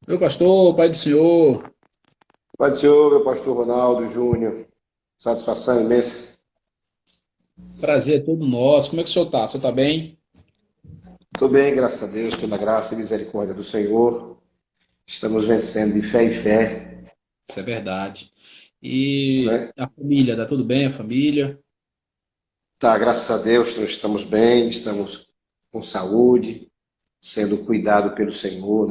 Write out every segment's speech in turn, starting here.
Meu pastor, Pai do Senhor, Pai do Senhor, meu pastor Ronaldo Júnior, satisfação imensa. prazer é todo nosso. Como é que o senhor tá? O senhor tá bem? Estou bem, graças a Deus, pela graça e misericórdia do Senhor. Estamos vencendo de fé em fé, Isso é verdade. E né? a família, tá tudo bem? A família? Tá, graças a Deus, nós estamos bem, estamos com saúde, sendo cuidado pelo Senhor.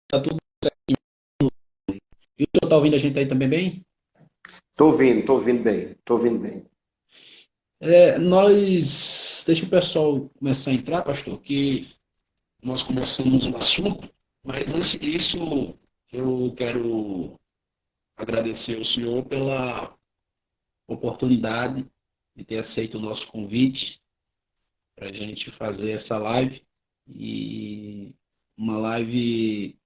Tá tudo. E o senhor tá ouvindo a gente aí também bem? Estou ouvindo bem, estou ouvindo bem. Deixa o pessoal começar a entrar, pastor, que nós começamos um assunto, mas antes disso, eu quero agradecer ao senhor pela oportunidade de ter aceito o nosso convite para a gente fazer essa live. E uma live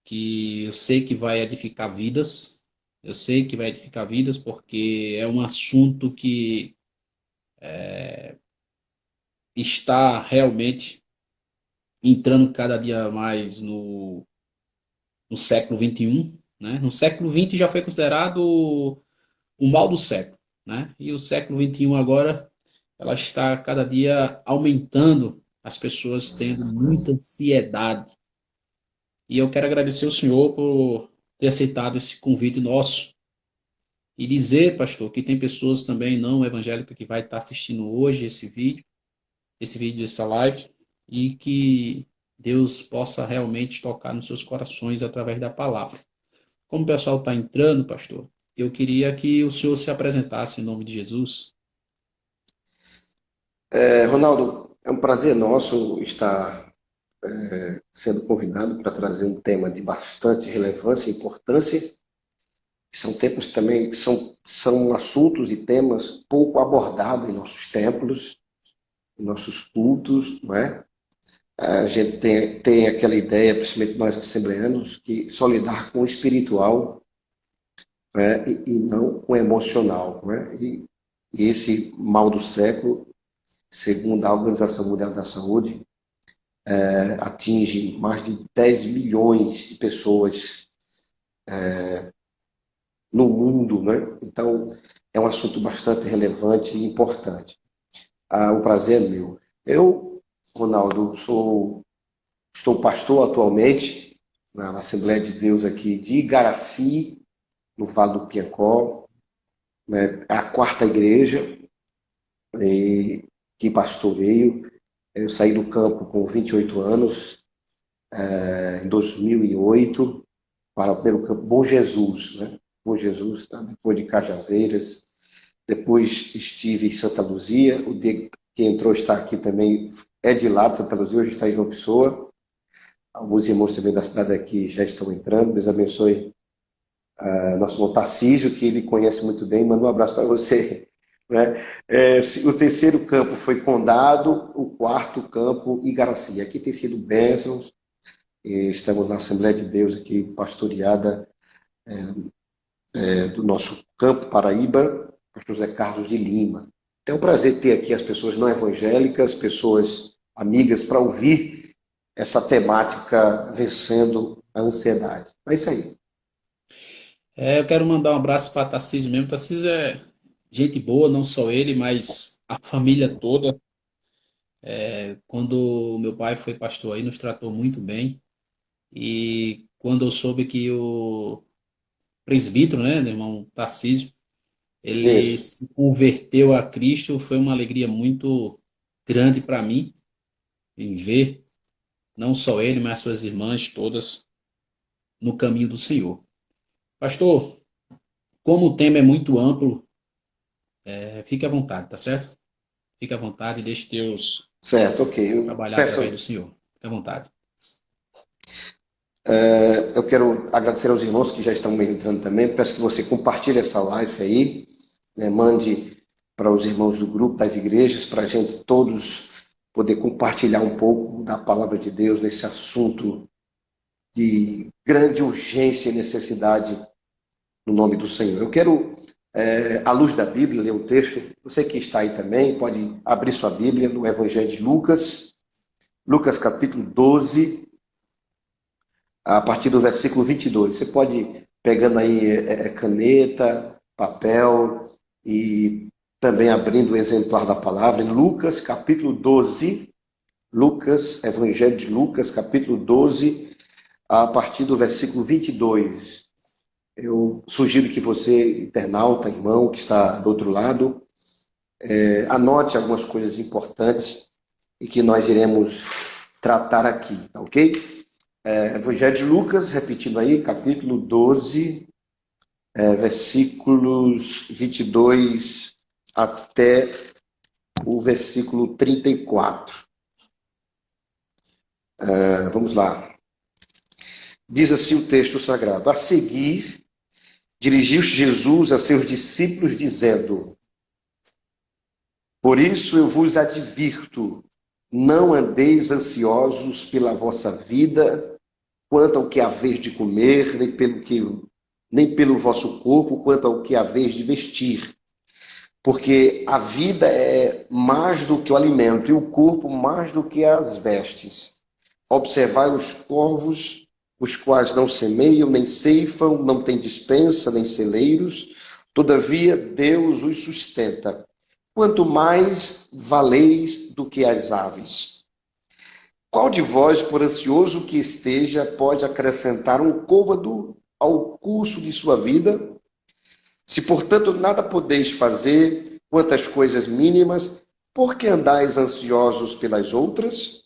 que eu sei que vai edificar vidas. Eu sei que vai edificar vidas porque é um assunto que está realmente entrando cada dia mais no século XXI, né? No século XX já foi considerado o mal do século, né? E o século XXI agora ela está cada dia aumentando, as pessoas tendo muita ansiedade. E eu quero agradecer ao senhor por ter aceitado esse convite nosso e dizer, pastor, que tem pessoas também não evangélicas que vai estar assistindo hoje esse vídeo dessa live, e que Deus possa realmente tocar nos seus corações através da palavra. Como o pessoal está entrando, pastor, eu queria que o senhor se apresentasse em nome de Jesus. Ronaldo, é um prazer nosso estar sendo convidado para trazer um tema de bastante relevância e importância. São temas também, são assuntos e temas pouco abordados em nossos templos, em nossos cultos, não é? A gente tem aquela ideia, principalmente nós assembleanos, que só lidar com o espiritual, né, e não com o emocional. Né? E esse mal do século, segundo a Organização Mundial da Saúde, atinge mais de 10 milhões de pessoas no mundo. Né? Então, é um assunto bastante relevante e importante. O prazer é meu. Eu, Ronaldo, estou pastor atualmente na Assembleia de Deus aqui de Igaraci, no Vale do Piancó, né? É a quarta igreja que pastoreio. Eu saí do campo com 28 anos, em 2008, para pelo campo Bom Jesus, né? Bom Jesus, tá? Depois de Cajazeiras. Depois estive em Santa Luzia. O Diego, que entrou, está aqui também, é de lá de Santa Luzia, hoje está em João Pessoa. Alguns irmãos também da cidade aqui já estão entrando. Deus abençoe nosso irmão Tarcísio, que ele conhece muito bem. Manda um abraço para você. Né? O terceiro campo foi Condado, o quarto campo Igaracia. Aqui tem sido bênçãos. Estamos na Assembleia de Deus aqui, pastoreada do nosso campo Paraíba, pastor José Carlos de Lima. É um prazer ter aqui as pessoas não evangélicas, pessoas amigas, para ouvir essa temática vencendo a ansiedade. É isso aí. Eu quero mandar um abraço para Tarcísio mesmo. Tarcísio é gente boa, não só ele, mas a família toda. Quando meu pai foi pastor aí, nos tratou muito bem. E quando eu soube que o presbítero, né, meu irmão Tarcísio, ele Isso. se converteu a Cristo, foi uma alegria muito grande para mim em ver não só ele, mas suas irmãs todas no caminho do Senhor. Pastor, como o tema é muito amplo, fique à vontade, tá certo? Fique à vontade e deixe Deus Certo, ok. Eu trabalhar através do peço, Senhor. Fique à vontade. eu quero agradecer aos irmãos que já estão entrando também. Peço que você compartilhe essa live aí, né? Mande para os irmãos do grupo das igrejas, para a gente todos poder compartilhar um pouco da palavra de Deus nesse assunto de grande urgência e necessidade no nome do Senhor. Eu quero à luz da Bíblia, ler um texto. Você que está aí também pode abrir sua Bíblia no Evangelho de Lucas, Lucas capítulo 12, a partir do versículo 22. Você pode, pegando aí caneta, papel e também abrindo o exemplar da palavra, em Lucas capítulo 12, Lucas, Evangelho de Lucas, capítulo 12, a partir do versículo 22. Eu sugiro que você, internauta, irmão, que está do outro lado, anote algumas coisas importantes e que nós iremos tratar aqui, tá ok? Evangelho de Lucas, repetindo aí, capítulo 12, versículos 22 até o versículo 34. Vamos lá. Diz assim o texto sagrado: a seguir, dirigiu-se Jesus a seus discípulos, dizendo: por isso eu vos advirto, não andeis ansiosos pela vossa vida, quanto ao que haveis de comer, nem pelo vosso corpo, quanto ao que haveis de vestir. Porque a vida é mais do que o alimento, e o corpo mais do que as vestes. Observai os corvos, os quais não semeiam, nem ceifam, não têm despensa, nem celeiros, todavia Deus os sustenta. Quanto mais valeis do que as aves. Qual de vós, por ansioso que esteja, pode acrescentar um côvado ao curso de sua vida? Se, portanto, nada podeis fazer quanto às coisas mínimas, por que andais ansiosos pelas outras?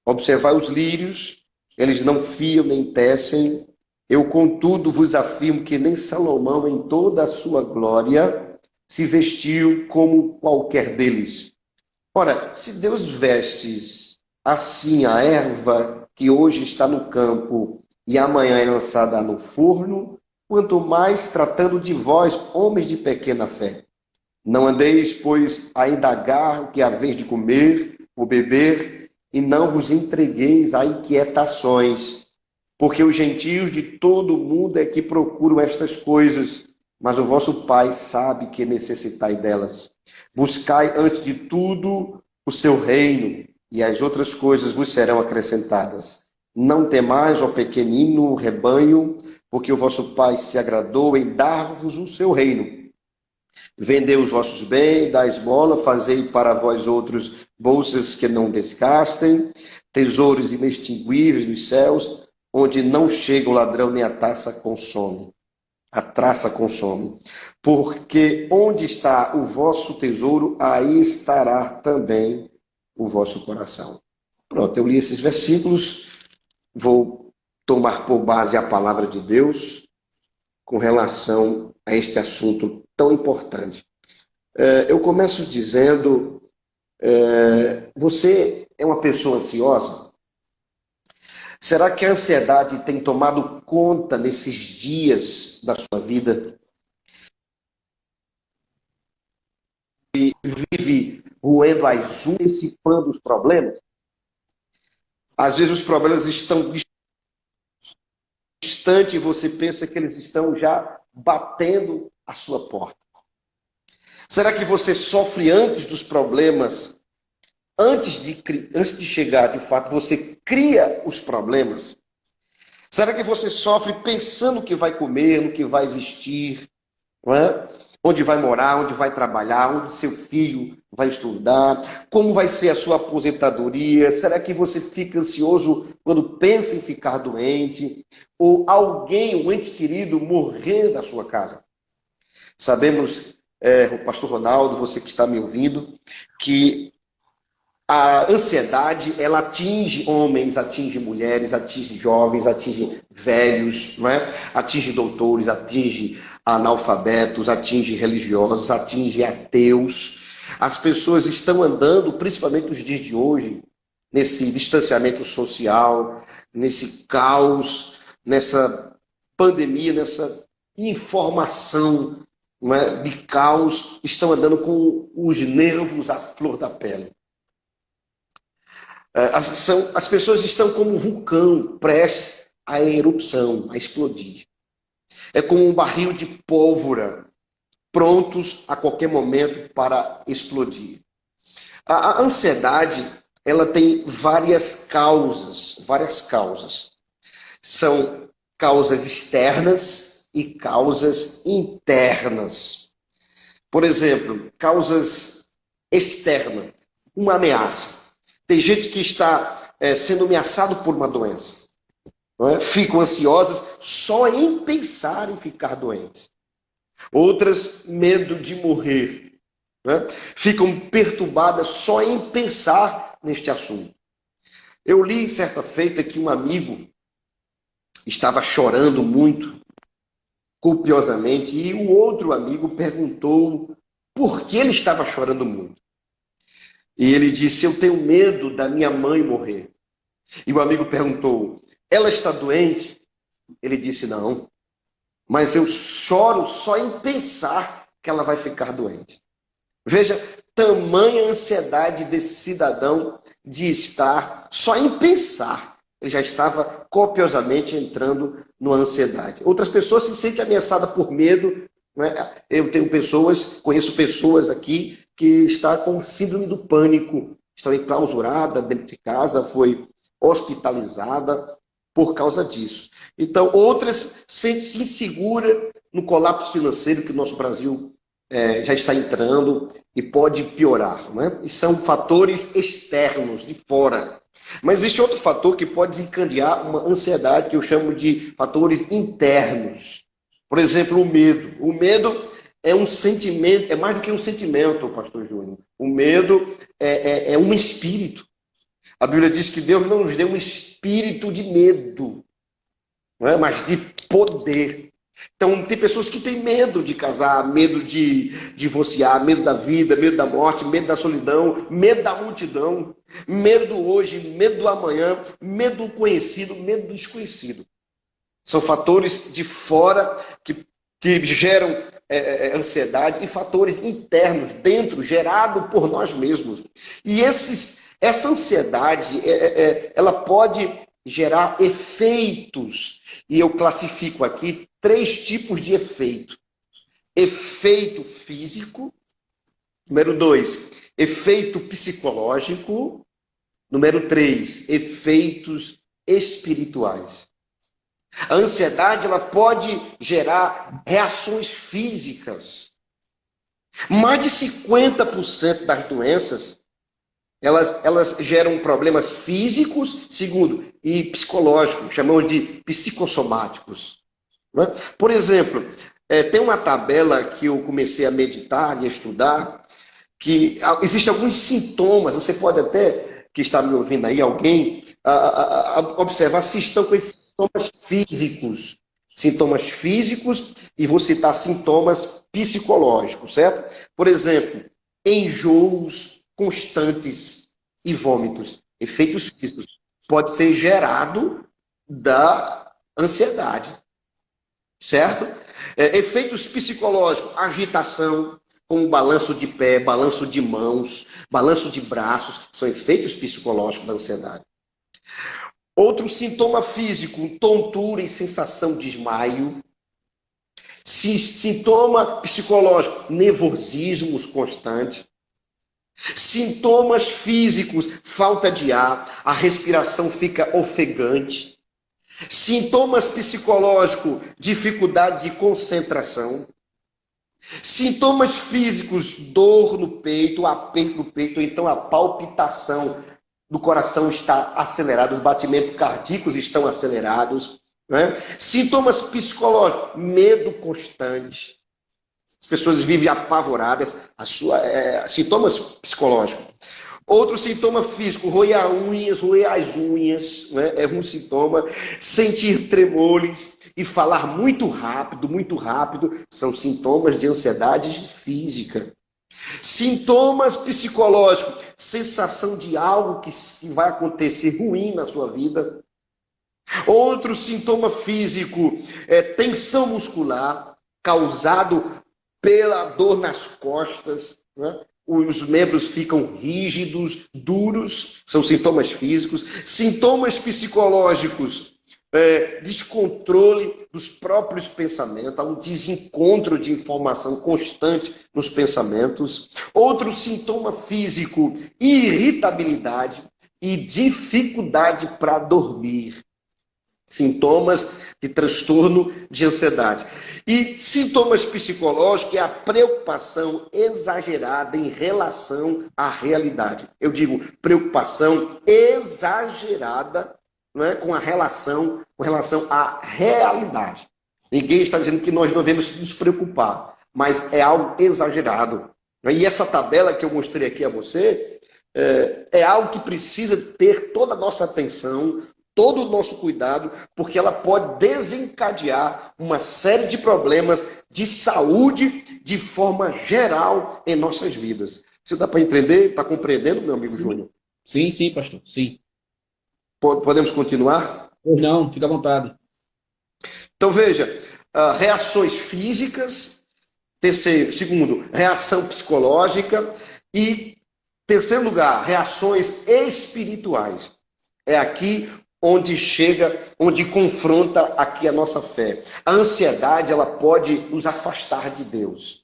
Observai os lírios, eles não fiam nem tecem. Eu, contudo, vos afirmo que nem Salomão, em toda a sua glória, se vestiu como qualquer deles. Ora, se Deus veste assim a erva que hoje está no campo e amanhã é lançada no forno, quanto mais tratando de vós, homens de pequena fé. Não andeis, pois, a indagar o que haveis de comer ou beber, e não vos entregueis a inquietações, porque os gentios de todo o mundo é que procuram estas coisas, mas o vosso Pai sabe que necessitai delas. Buscai antes de tudo o seu reino, e as outras coisas vos serão acrescentadas. Não temais, ó pequenino rebanho, porque o vosso Pai se agradou em dar-vos o seu reino. Vendei os vossos bens, dai esmola, fazei para vós outros bolsas que não desgastem, tesouros inextinguíveis nos céus, onde não chega o ladrão nem a traça consome. Porque onde está o vosso tesouro, aí estará também o vosso coração. Pronto, eu li esses versículos, vou tomar por base a palavra de Deus com relação a este assunto tão importante. Eu começo dizendo, você é uma pessoa ansiosa? Será que a ansiedade tem tomado conta nesses dias da sua vida? E vive roendo as unhas, antecipando os problemas? Às vezes os problemas estão distantes e você pensa que eles estão já batendo a sua porta. Será que você sofre antes dos problemas? Antes de chegar, de fato, você cria os problemas? Será que você sofre pensando no que vai comer, no que vai vestir, não é? Onde vai morar, onde vai trabalhar, onde seu filho vai estudar, como vai ser a sua aposentadoria? Será que você fica ansioso quando pensa em ficar doente? Ou alguém, um ente querido, morrer da sua casa? Sabemos, o pastor Ronaldo, você que está me ouvindo, que a ansiedade, ela atinge homens, atinge mulheres, atinge jovens, atinge velhos, não é? Atinge doutores, atinge analfabetos, atinge religiosos, atinge ateus. As pessoas estão andando, principalmente nos dias de hoje, nesse distanciamento social, nesse caos, nessa pandemia, nessa informação, não é, de caos, estão andando com os nervos à flor da pele. As pessoas estão como um vulcão prestes à erupção, a explodir. É como um barril de pólvora prontos a qualquer momento para explodir. A ansiedade, ela tem várias causas, várias causas. São causas externas e causas internas. Por exemplo, causas externas, uma ameaça. Tem gente que está sendo ameaçado por uma doença. Não é? Ficam ansiosas só em pensar em ficar doentes. Outras, medo de morrer. Né? Ficam perturbadas só em pensar neste assunto. Eu li certa feita que um amigo estava chorando muito, copiosamente, e o outro amigo perguntou por que ele estava chorando muito. E ele disse, eu tenho medo da minha mãe morrer. E o amigo perguntou, ela está doente? Ele disse, não, mas eu choro só em pensar que ela vai ficar doente. Veja, tamanha ansiedade desse cidadão de estar só em pensar. Ele já estava copiosamente entrando numa ansiedade. Outras pessoas se sentem ameaçadas por medo. Né? Eu conheço pessoas aqui que estão com síndrome do pânico, estão enclausuradas dentro de casa, foi hospitalizada por causa disso. Então, outras sentem-se inseguras no colapso financeiro que o nosso Brasil já está entrando e pode piorar. Né? E são fatores externos, de fora. Mas existe outro fator que pode desencadear uma ansiedade que eu chamo de fatores internos. Por exemplo, o medo. O medo é um sentimento, é mais do que um sentimento, pastor Júnior. O medo é um espírito. A Bíblia diz que Deus não nos deu um espírito de medo, não é? Mas de poder. Então, tem pessoas que têm medo de casar, medo de divorciar, medo da vida, medo da morte, medo da solidão, medo da multidão, medo do hoje, medo do amanhã, medo do conhecido, medo do desconhecido. São fatores de fora que geram ansiedade e fatores internos, dentro, gerado por nós mesmos. E essa ansiedade, ela pode gerar efeitos. E eu classifico aqui 3 tipos de efeito. Efeito físico. Número 2, efeito psicológico. Número 3, efeitos espirituais. A ansiedade, ela pode gerar reações físicas. Mais de 50% das doenças, elas geram problemas físicos, segundo, e psicológicos, chamamos de psicossomáticos. Né? Por exemplo, tem uma tabela que eu comecei a meditar e a estudar, que existem alguns sintomas, você pode até, que está me ouvindo aí, alguém, observar se estão com esses sintomas físicos, e vou citar sintomas psicológicos, certo? Por exemplo, enjoos constantes e vômitos, efeitos físicos, pode ser gerado da ansiedade, certo? Efeitos psicológicos, agitação, como balanço de pé, balanço de mãos, balanço de braços, são efeitos psicológicos da ansiedade. Outro sintoma físico, tontura e sensação de desmaio. Sintoma psicológico, nervosismos constantes. Sintomas físicos, falta de ar, a respiração fica ofegante. Sintomas psicológicos, dificuldade de concentração. Sintomas físicos, dor no peito, aperto no peito, ou então a palpitação do coração está acelerado, os batimentos cardíacos estão acelerados. Né? Sintomas psicológicos, medo constante. As pessoas vivem apavoradas. Sintomas psicológicos. Outro sintoma físico, roer as unhas, né? É um sintoma. Sentir tremores e falar muito rápido, são sintomas de ansiedade física. Sintomas psicológicos, sensação de algo que vai acontecer ruim na sua vida. Outro sintoma físico, tensão muscular, causado pela dor nas costas, né? Os membros ficam rígidos, duros, são sintomas físicos. Sintomas psicológicos, descontrole dos próprios pensamentos, há um desencontro de informação constante nos pensamentos. Outro sintoma físico, irritabilidade e dificuldade para dormir. Sintomas de transtorno de ansiedade. E sintomas psicológicos é a preocupação exagerada em relação à realidade. Eu digo preocupação exagerada, não é, com relação à realidade. Ninguém está dizendo que nós não devemos nos preocupar, mas é algo exagerado. E essa tabela que eu mostrei aqui a você é algo que precisa ter toda a nossa atenção, todo o nosso cuidado, porque ela pode desencadear uma série de problemas de saúde de forma geral em nossas vidas. Você dá para entender? Está compreendendo, meu amigo Júnior? Sim, sim, pastor. Sim. Podemos continuar? Pois não, fica à vontade. Então veja, reações físicas, segundo, reação psicológica e, terceiro lugar, reações espirituais. É aqui onde onde confronta aqui a nossa fé. A ansiedade, ela pode nos afastar de Deus.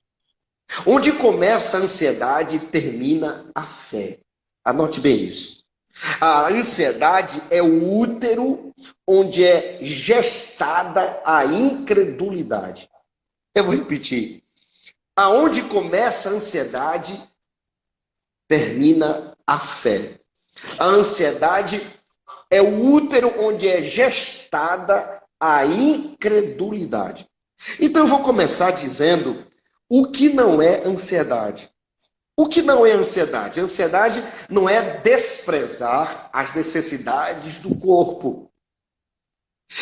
Onde começa a ansiedade, termina a fé. Anote bem isso. A ansiedade é o útero onde é gestada a incredulidade. Eu vou repetir. Aonde começa a ansiedade, termina a fé. A ansiedade é o útero onde é gestada a incredulidade. Então eu vou começar dizendo o que não é ansiedade. O que não é ansiedade? Ansiedade não é desprezar as necessidades do corpo.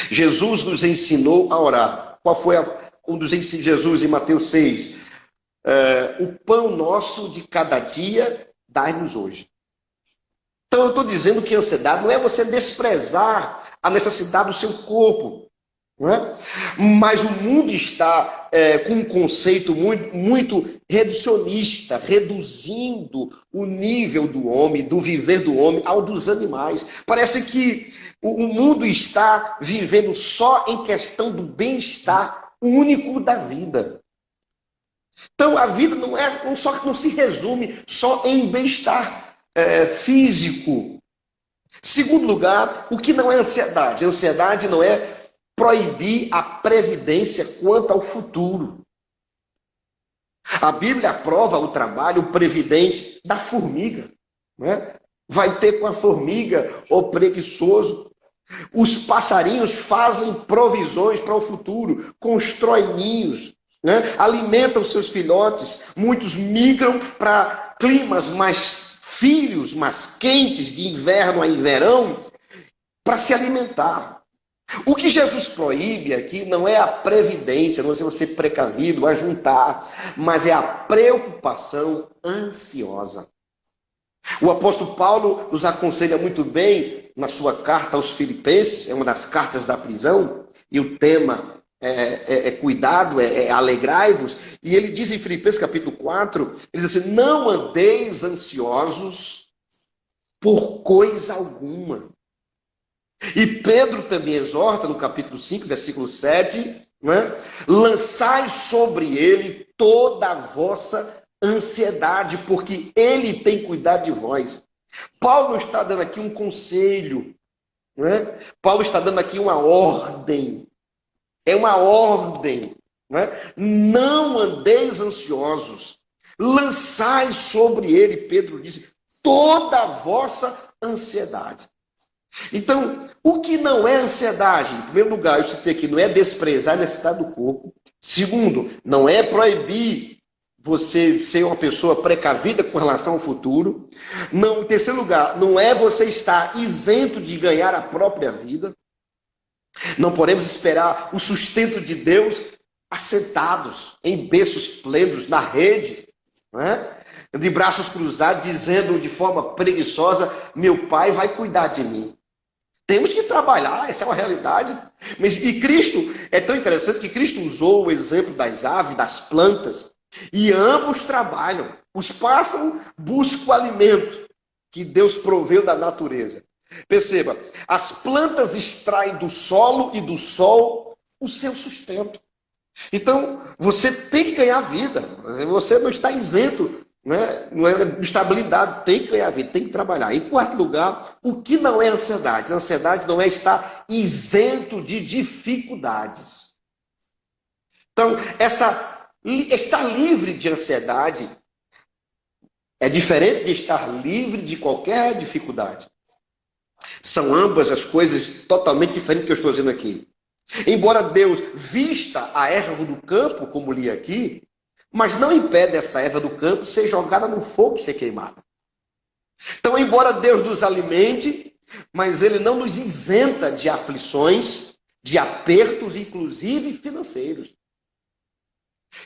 Jesus nos ensinou a orar. Qual foi um dos ensinos de Jesus em Mateus 6? O pão nosso de cada dia, dai-nos hoje. Então eu estou dizendo que ansiedade não é você desprezar a necessidade do seu corpo. Não é? Mas o mundo está com um conceito muito reducionista, reduzindo o nível do homem, do viver do homem, ao dos animais. Parece que o mundo está vivendo só em questão do bem-estar único da vida. Então a vida não se resume só em bem-estar físico. Segundo lugar, o que não é ansiedade? Ansiedade não é proibir a previdência quanto ao futuro. A Bíblia aprova o trabalho previdente da formiga. Né? Vai ter com a formiga, o preguiçoso. Os passarinhos fazem provisões para o futuro, constroem ninhos, né? Alimentam seus filhotes. Muitos migram para climas mais frios, mais quentes, de inverno a verão, para se alimentar. O que Jesus proíbe aqui não é a previdência, não é você precavido, ajuntar, mas é a preocupação ansiosa. O apóstolo Paulo nos aconselha muito bem na sua carta aos Filipenses, é uma das cartas da prisão, e o tema é cuidado, alegrai-vos. E ele diz em Filipenses capítulo 4, ele diz assim, não andeis ansiosos por coisa alguma. E Pedro também exorta no capítulo 5, versículo 7, né? Lançai sobre ele toda a vossa ansiedade, porque ele tem cuidado de vós. Paulo está dando aqui um conselho, né? Paulo está dando aqui uma ordem. É uma ordem. Né? Não andeis ansiosos. Lançai sobre ele, Pedro disse, toda a vossa ansiedade. Então, o que não é ansiedade? Em primeiro lugar, eu citei aqui, não é desprezar a necessidade do corpo. Segundo, não é proibir você ser uma pessoa precavida com relação ao futuro. Não, em terceiro lugar, não é você estar isento de ganhar a própria vida. Não podemos esperar o sustento de Deus assentados em berços plênduros na rede, né? De braços cruzados, dizendo de forma preguiçosa, meu pai vai cuidar de mim. Temos que trabalhar, essa é uma realidade. E Cristo, é tão interessante que Cristo usou o exemplo das aves, das plantas, e ambos trabalham. Os pássaros buscam o alimento que Deus proveu da natureza. Perceba, as plantas extraem do solo e do sol o seu sustento. Então, você tem que ganhar vida. Você não está isento, né? Não está habilitado, tem que ganhar vida, tem que trabalhar. Em quarto lugar, o que não é ansiedade? A ansiedade não é estar isento de dificuldades. Então, estar livre de ansiedade é diferente de estar livre de qualquer dificuldade. São ambas as coisas totalmente diferentes que eu estou dizendo aqui. Embora Deus vista a erva do campo, como li aqui, mas não impede essa erva do campo ser jogada no fogo e ser queimada. Então, embora Deus nos alimente, mas Ele não nos isenta de aflições, de apertos, inclusive financeiros.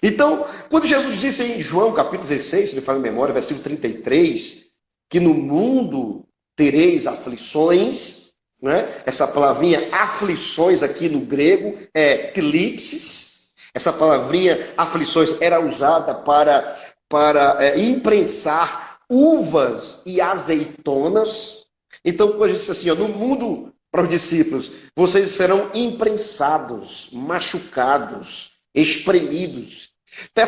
Então, quando Jesus disse em João capítulo 16, se me fala em memória, versículo 33, que no mundo tereis aflições, né? Essa palavrinha aflições aqui no grego é klipsis. Essa palavrinha aflições era usada para imprensar uvas e azeitonas. Então, quando disse assim, ó, no mundo, para os discípulos, vocês serão imprensados, machucados, espremidos. Então,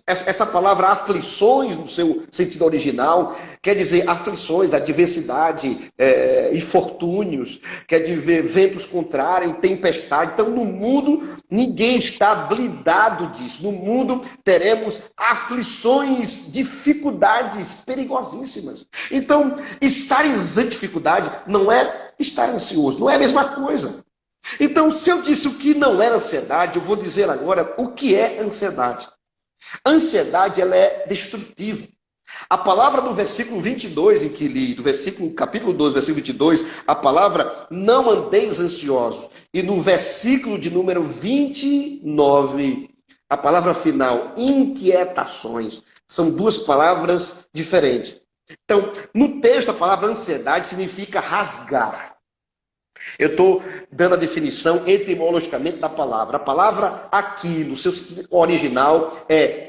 essa palavra aflições, no seu sentido original, quer dizer aflições, adversidade, infortúnios, quer dizer ventos contrários, tempestade. Então, no mundo, ninguém está blindado disso. No mundo, teremos aflições, dificuldades perigosíssimas. Então, estar isento de dificuldade não é estar ansioso, não é a mesma coisa. Então, se eu disse o que não é ansiedade, eu vou dizer agora o que é ansiedade. A ansiedade, ela é destrutiva. A palavra no versículo 22 em que li, capítulo 12, versículo 22, a palavra não andeis ansiosos. E no versículo de número 29, a palavra final, inquietações. São duas palavras diferentes. Então, no texto, a palavra ansiedade significa rasgar. Eu estou dando a definição etimologicamente da palavra. A palavra aqui, no seu sentido original, é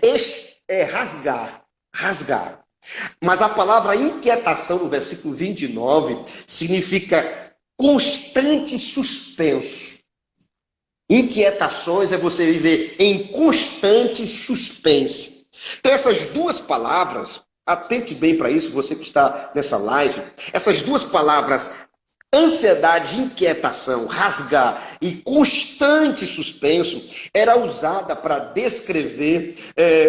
rasgar. Rasgar. Mas a palavra inquietação, no versículo 29, significa constante suspenso. Inquietações é você viver em constante suspense. Então, essas duas palavras, atente bem para isso, você que está nessa live, essas duas palavras, ansiedade, inquietação, rasgar e constante suspenso, era usada para descrever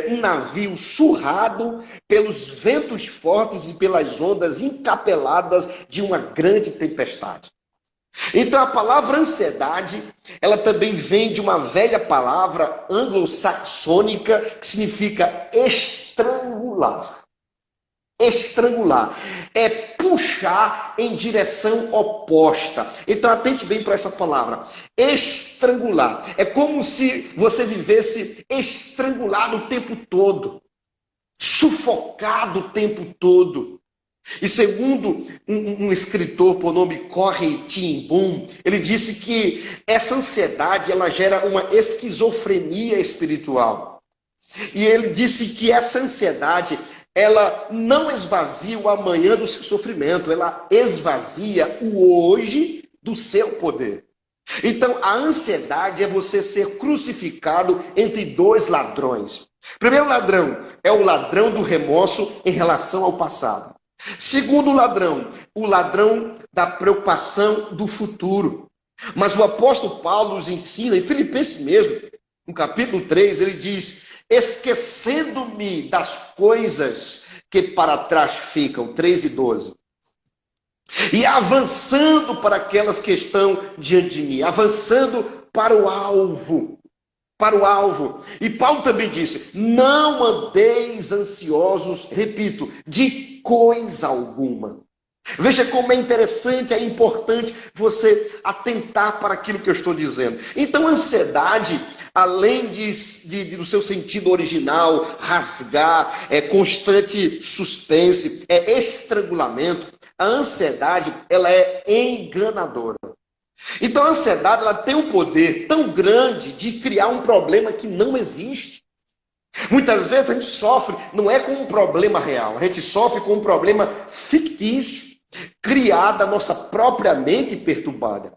um navio surrado pelos ventos fortes e pelas ondas encapeladas de uma grande tempestade. Então a palavra ansiedade, ela também vem de uma velha palavra anglo-saxônica que significa estrangular. Estrangular é puxar em direção oposta. Então atente bem para essa palavra. Estrangular é como se você vivesse estrangulado o tempo todo, sufocado o tempo todo. E segundo um escritor por nome Corey ten Boom, ele disse que essa ansiedade ela gera uma esquizofrenia espiritual. E ele disse que essa ansiedade ela não esvazia o amanhã do seu sofrimento, ela esvazia o hoje do seu poder. Então, a ansiedade é você ser crucificado entre dois ladrões. Primeiro ladrão é o ladrão do remorso em relação ao passado. Segundo ladrão, o ladrão da preocupação do futuro. Mas o apóstolo Paulo nos ensina, em Filipenses mesmo, no capítulo 3, ele diz: esquecendo-me das coisas que para trás ficam, 3 e 12. E avançando para aquelas que estão diante de mim, avançando para o alvo. Para o alvo. E Paulo também disse: não andeis ansiosos, repito, de coisa alguma. Veja como é interessante, é importante você atentar para aquilo que eu estou dizendo. Então, a ansiedade, além do seu sentido original, rasgar, constante suspense, estrangulamento, a ansiedade, ela é enganadora. Então, a ansiedade, ela tem um poder tão grande de criar um problema que não existe. Muitas vezes a gente sofre, não é com um problema real, a gente sofre com um problema fictício. criada a nossa própria mente perturbada.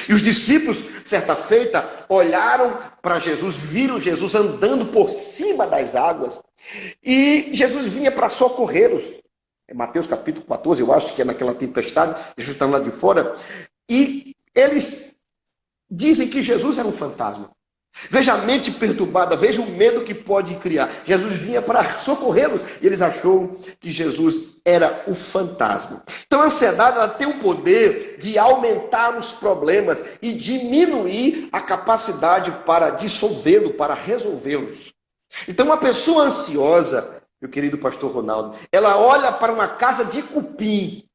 E os discípulos, certa feita, olharam para Jesus, viram Jesus andando por cima das águas, e Jesus vinha para socorrê-los. É Mateus capítulo 14, eu acho que é naquela tempestade, Jesus está lá de fora, e eles dizem que Jesus era um fantasma. Veja a mente perturbada, veja o medo que pode criar. Jesus vinha para socorrê-los e eles acharam que Jesus era o fantasma. Então a ansiedade ela tem o poder de aumentar os problemas e diminuir a capacidade para dissolvê-los, para resolvê-los. Então uma pessoa ansiosa, meu querido pastor Ronaldo, ela olha para uma casa de cupim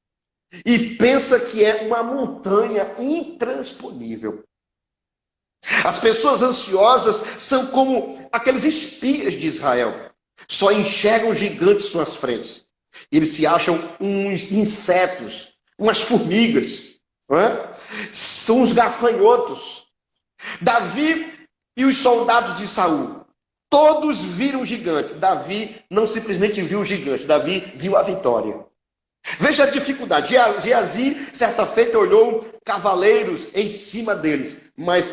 e pensa que é uma montanha intransponível. As pessoas ansiosas são como aqueles espias de Israel. Só enxergam gigantes em suas frentes. Eles se acham uns insetos, umas formigas. Não é? São os gafanhotos. Davi e os soldados de Saul, todos viram o gigante. Davi não simplesmente viu o gigante, Davi viu a vitória. Veja a dificuldade. Geazi, certa feita, olhou cavaleiros em cima deles, mas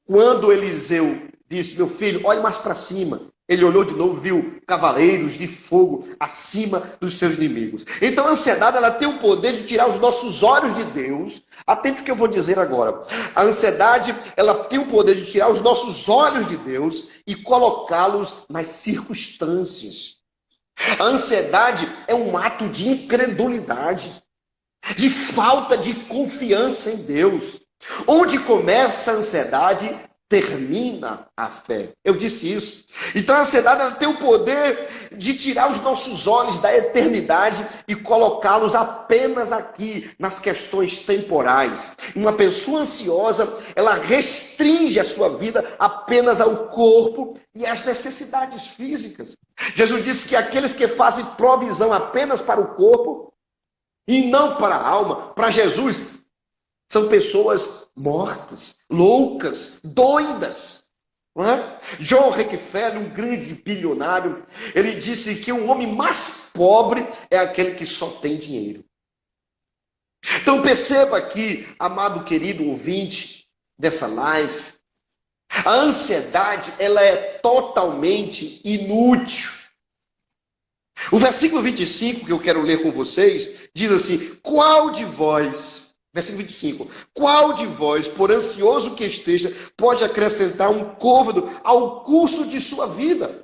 quando Eliseu disse, meu filho, olhe mais para cima, ele olhou de novo, viu cavaleiros de fogo acima dos seus inimigos. Então a ansiedade ela tem o poder de tirar os nossos olhos de Deus. Atente o que eu vou dizer agora. A ansiedade ela tem o poder de tirar os nossos olhos de Deus e colocá-los nas circunstâncias. A ansiedade é um ato de incredulidade, de falta de confiança em Deus. Onde começa a ansiedade, termina a fé. Eu disse isso. Então a ansiedade ela tem o poder de tirar os nossos olhos da eternidade e colocá-los apenas aqui, nas questões temporais. Uma pessoa ansiosa, ela restringe a sua vida apenas ao corpo e às necessidades físicas. Jesus disse que aqueles que fazem provisão apenas para o corpo e não para a alma, para Jesus, são pessoas mortas, loucas, doidas. Não é? John Rockefeller, um grande bilionário, ele disse que o homem mais pobre é aquele que só tem dinheiro. Então perceba aqui, amado querido ouvinte dessa live, a ansiedade ela é totalmente inútil. O versículo 25 que eu quero ler com vocês diz assim: qual de vós... Versículo 25. Qual de vós, por ansioso que esteja, pode acrescentar um côvado ao curso de sua vida?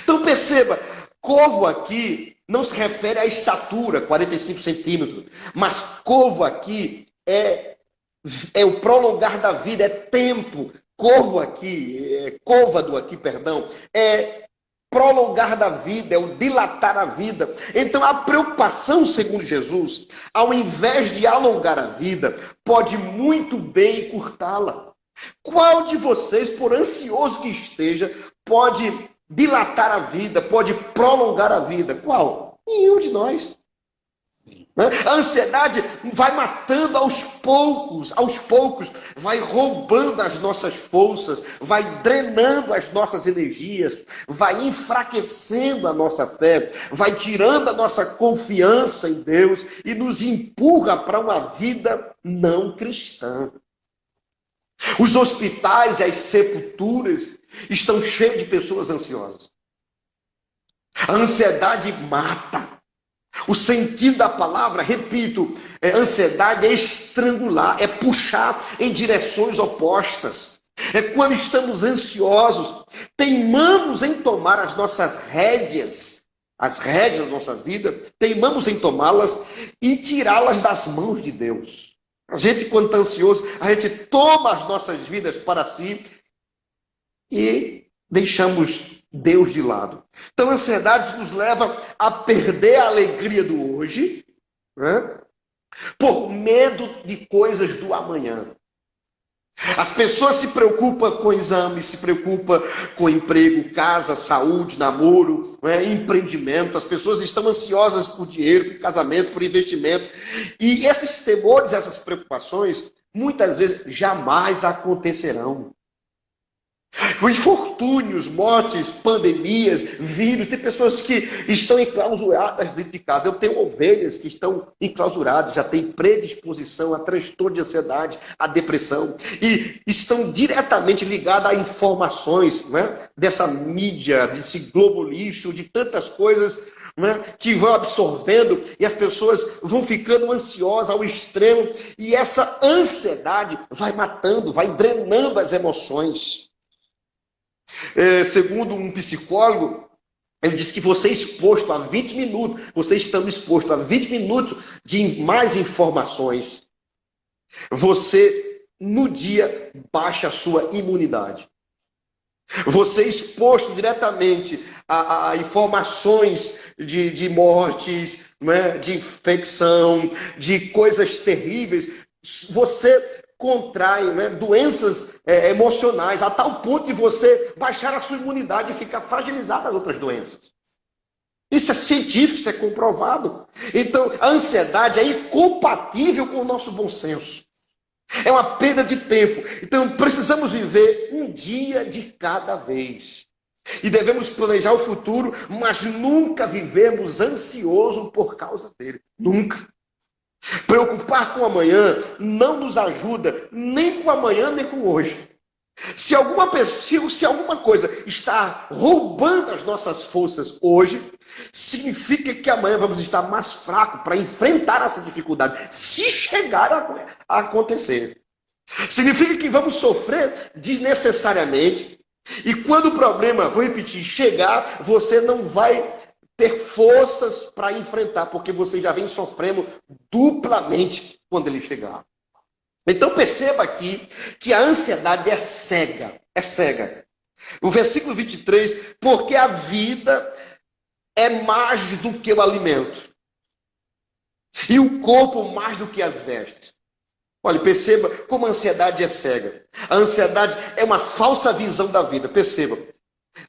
Então perceba, côvado aqui não se refere à estatura, 45 centímetros, mas côvado aqui é o prolongar da vida, é tempo. Côvado aqui, perdão, é prolongar da vida, é o dilatar a vida. Então a preocupação, segundo Jesus, ao invés de alongar a vida, pode muito bem encurtá-la. Qual de vocês, por ansioso que esteja, pode dilatar a vida, pode prolongar a vida? Qual? Nenhum de nós. A ansiedade vai matando aos poucos, vai roubando as nossas forças, vai drenando as nossas energias, vai enfraquecendo a nossa fé, vai tirando a nossa confiança em Deus e nos empurra para uma vida não cristã. Os hospitais e as sepulturas estão cheios de pessoas ansiosas. A ansiedade mata. O sentido da palavra, repito, ansiedade é estrangular, é puxar em direções opostas. É quando estamos ansiosos, teimamos em tomar as nossas rédeas, as rédeas da nossa vida, teimamos em tomá-las e tirá-las das mãos de Deus. A gente, quando está ansioso, a gente toma as nossas vidas para si e deixamos Deus de lado. Então a ansiedade nos leva a perder a alegria do hoje, né? Por medo de coisas do amanhã. As pessoas se preocupam com exames, se preocupam com emprego, casa, saúde, namoro, né? Empreendimento. As pessoas estão ansiosas por dinheiro, por casamento, por investimento. E esses temores, essas preocupações, muitas vezes jamais acontecerão. Com infortúnios, mortes, pandemias, vírus, tem pessoas que estão enclausuradas dentro de casa. Eu tenho ovelhas que estão enclausuradas, já têm predisposição a transtorno de ansiedade, a depressão, e estão diretamente ligadas a informações, né, dessa mídia, desse globo lixo, de tantas coisas, né, que vão absorvendo, e as pessoas vão ficando ansiosas ao extremo, e essa ansiedade vai matando, vai drenando as emoções. Segundo um psicólogo, ele disse que você é exposto a 20 minutos, você estando exposto a 20 minutos de mais informações, você, no dia, baixa a sua imunidade. Você é exposto diretamente a informações de mortes, né, de infecção, de coisas terríveis. Você contrai, né, doenças emocionais, a tal ponto de você baixar a sua imunidade e ficar fragilizado às outras doenças. Isso é científico, isso é comprovado. Então, a ansiedade é incompatível com o nosso bom senso. É uma perda de tempo. Então, precisamos viver um dia de cada vez. E devemos planejar o futuro, mas nunca vivemos ansioso por causa dele. Nunca. Preocupar com o amanhã não nos ajuda nem com o amanhã, nem com hoje. Se alguma coisa está roubando as nossas forças hoje, significa que amanhã vamos estar mais fracos para enfrentar essa dificuldade, se chegar a acontecer. Significa que vamos sofrer desnecessariamente, e quando o problema, vou repetir, chegar, você não vai ter forças para enfrentar, porque você já vem sofrendo duplamente quando ele chegar. Então perceba aqui que a ansiedade é cega, é cega. O versículo 23, porque a vida é mais do que o alimento, e o corpo mais do que as vestes. Olha, perceba como a ansiedade é cega. A ansiedade é uma falsa visão da vida, perceba.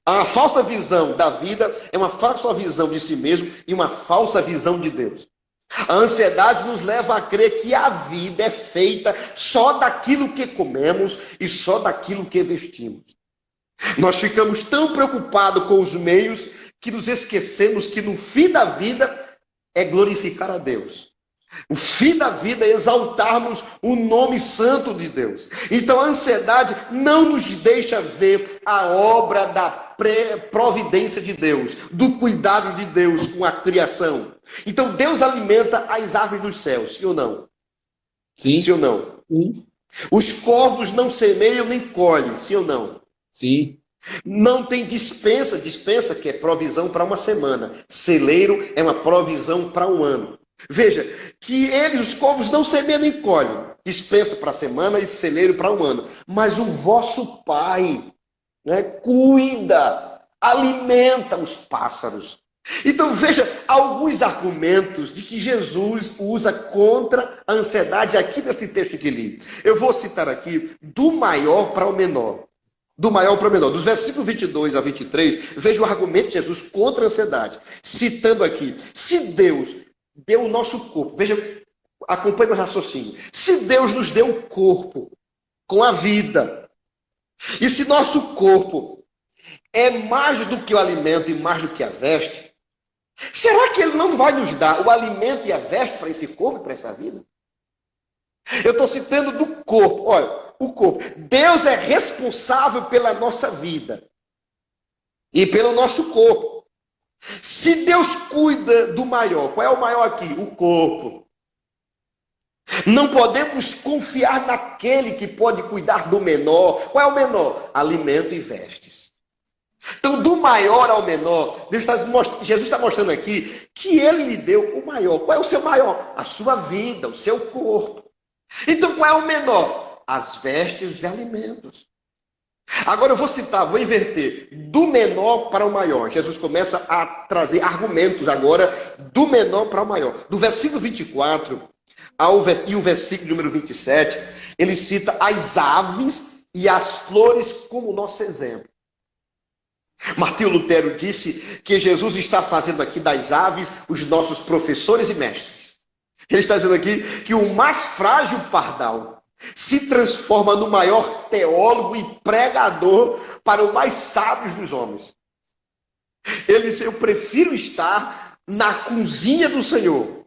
A falsa visão da vida é uma falsa visão de si mesmo e uma falsa visão de Deus. A ansiedade nos leva a crer que a vida é feita só daquilo que comemos e só daquilo que vestimos. Nós ficamos tão preocupados com os meios que nos esquecemos que no fim da vida é glorificar a Deus. O fim da vida é exaltarmos o nome santo de Deus. Então a ansiedade não nos deixa ver a obra da providência de Deus, do cuidado de Deus com a criação. Então Deus alimenta as aves dos céus, sim ou não? Sim. Sim ou não? Sim. Os corvos não semeiam nem colhem, sim ou não? Sim. Não tem dispensa que é provisão para uma semana. Celeiro é uma provisão para um ano. Veja, que eles, os corvos, não semeiam nem colhem. Dispensa para a semana e celeiro para um ano. Mas o vosso Pai, né, cuida, alimenta os pássaros. Então veja alguns argumentos de que Jesus usa contra a ansiedade aqui nesse texto que li. Eu vou citar aqui do maior para o menor. Do maior para o menor. Dos versículos 22 a 23, veja o argumento de Jesus contra a ansiedade. Citando aqui, se Deus deu o nosso corpo, veja, acompanhe o raciocínio. Se Deus nos deu o corpo com a vida, e se nosso corpo é mais do que o alimento e mais do que a veste, será que Ele não vai nos dar o alimento e a veste para esse corpo e para essa vida? Eu estou citando do corpo. Olha, o corpo. Deus é responsável pela nossa vida e pelo nosso corpo. Se Deus cuida do maior, qual é o maior aqui? O corpo. Não podemos confiar naquele que pode cuidar do menor. Qual é o menor? Alimento e vestes. Então, do maior ao menor, Jesus está mostrando aqui que Ele lhe deu o maior. Qual é o seu maior? A sua vida, o seu corpo. Então, qual é o menor? As vestes e os alimentos. Agora eu vou inverter, do menor para o maior. Jesus começa a trazer argumentos agora do menor para o maior. Do versículo 24 e o versículo número 27, ele cita as aves e as flores como nosso exemplo. Martinho Lutero disse que Jesus está fazendo aqui das aves os nossos professores e mestres. Ele está dizendo aqui que o mais frágil pardal, se transforma no maior teólogo e pregador para os mais sábios dos homens. Ele disse, eu prefiro estar na cozinha do Senhor.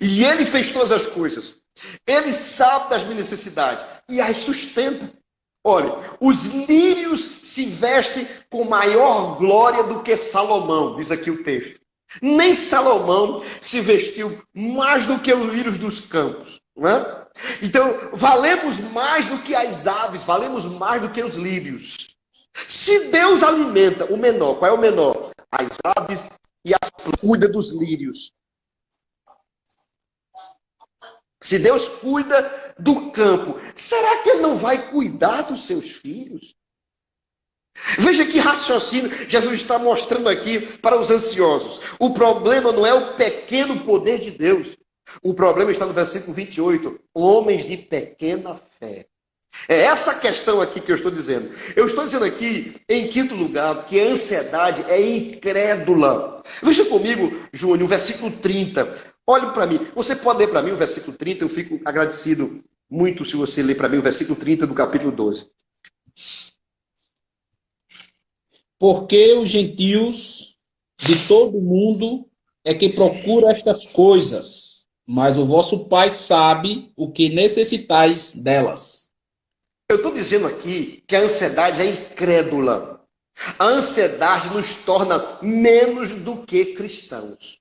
E ele fez todas as coisas. Ele sabe das minhas necessidades e as sustenta. Olha, os lírios se vestem com maior glória do que Salomão, diz aqui o texto. Nem Salomão se vestiu mais do que os lírios dos campos. Não é? Então, valemos mais do que as aves, valemos mais do que os lírios. Se Deus alimenta o menor, qual é o menor? As aves e as cuida dos lírios. Se Deus cuida do campo, será que Ele não vai cuidar dos seus filhos? Veja que raciocínio Jesus está mostrando aqui para os ansiosos. O problema não é o pequeno poder de Deus. O problema está no versículo 28. Homens de pequena fé. É essa questão aqui que eu estou dizendo. Eu estou dizendo aqui, em quinto lugar, que a ansiedade é incrédula. Veja comigo, Júnior, o versículo 30. Olhe para mim. Você pode ler para mim o versículo 30? Eu fico agradecido muito se você ler para mim o versículo 30 do capítulo 12. Porque os gentios de todo mundo é quem procura estas coisas, mas o vosso Pai sabe o que necessitais delas. Eu estou dizendo aqui que a ansiedade é incrédula. A ansiedade nos torna menos do que cristãos.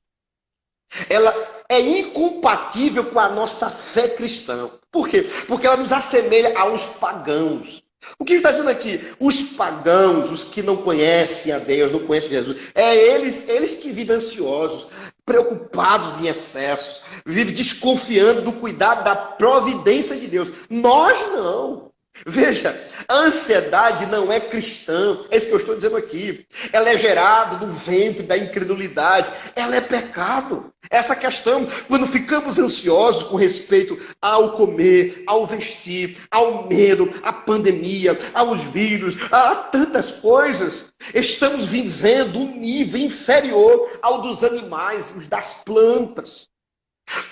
Ela é incompatível com a nossa fé cristã. Por quê? Porque ela nos assemelha aos pagãos. O que está dizendo aqui? Os pagãos, os que não conhecem a Deus, não conhecem Jesus, eles que vivem ansiosos, preocupados em excessos, vivem desconfiando do cuidado, da providência de Deus. Nós não. Veja, a ansiedade não é cristã, é isso que eu estou dizendo aqui. Ela é gerada do ventre da incredulidade, ela é pecado. Essa questão, quando ficamos ansiosos com respeito ao comer, ao vestir, ao medo, à pandemia, aos vírus, a tantas coisas, estamos vivendo um nível inferior ao dos animais, os das plantas.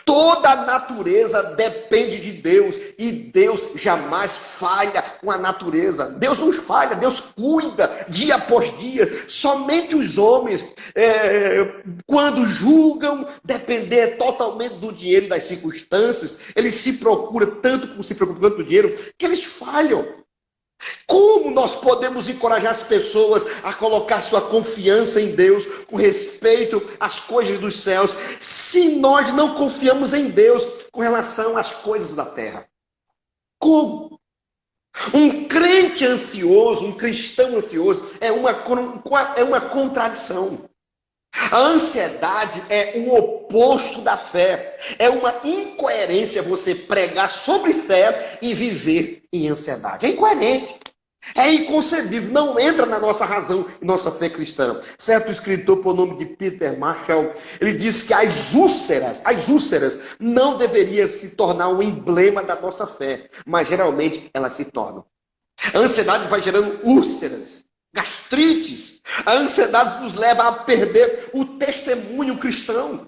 Toda a natureza depende de Deus e Deus jamais falha com a natureza. Deus não falha, Deus cuida dia após dia. Somente os homens, quando julgam depender totalmente do dinheiro e das circunstâncias, eles se procuram tanto do dinheiro que eles falham. Como nós podemos encorajar as pessoas a colocar sua confiança em Deus com respeito às coisas dos céus, se nós não confiamos em Deus com relação às coisas da terra? Como? Um crente ansioso, um cristão ansioso, é uma contradição. A ansiedade é o oposto da fé. É uma incoerência você pregar sobre fé e viver em ansiedade. É incoerente. É inconcebível. Não entra na nossa razão e nossa fé cristã. Certo escritor por nome de Peter Marshall, ele diz que as úlceras não deveriam se tornar um emblema da nossa fé. Mas geralmente elas se tornam. A ansiedade vai gerando úlceras, gastrites. A ansiedade nos leva a perder o testemunho cristão.